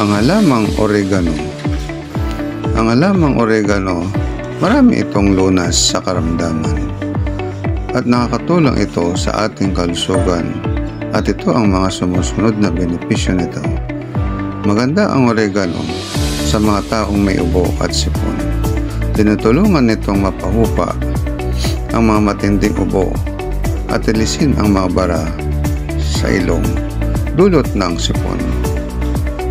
Ang halamang oregano. Ang halamang oregano, marami itong lunas sa karamdaman at nakakatulong ito sa ating kalusugan at ito ang mga sumusunod na benepisyo nito. Maganda ang oregano sa mga taong may ubo at sipon. Tinutulungan nitong mapahupa ang mga matinding ubo at ilisin ang mga bara sa ilong dulot ng sipon.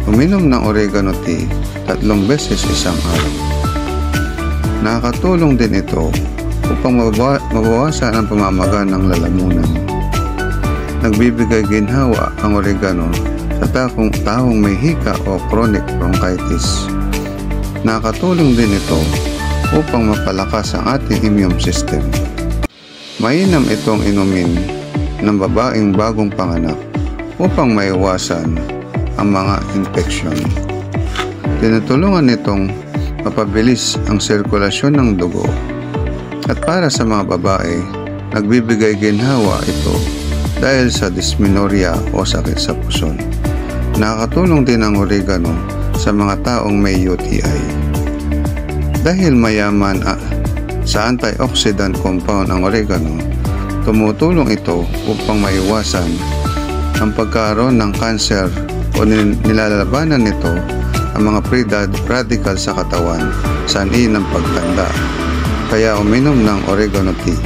Uminom ng oregano tea 3 beses isang araw. Nakakatulong din ito upang mabawasan ang pamamaga ng lalamunan. Nagbibigay ginhawa ang oregano sa taong may hika o chronic bronchitis. Nakakatulong din ito upang mapalakas ang ating immune system. Mainam itong inumin ng babaeng bagong panganak upang maiwasan ang mga infeksyon. Tinutulungan nitong mapabilis ang sirkulasyon ng dugo. At para sa mga babae, nagbibigay ginhawa ito dahil sa dysmenorrhea o sakit sa puson. Nakakatulong din ang oregano sa mga taong may UTI. Dahil mayaman sa antioxidant compound ang oregano, tumutulong ito upang maiwasan ang pagkaroon ng cancer o nilalabanan nito ang mga free radical sa katawan sanhi ng pagtanda. Kaya uminom ng oregano tea.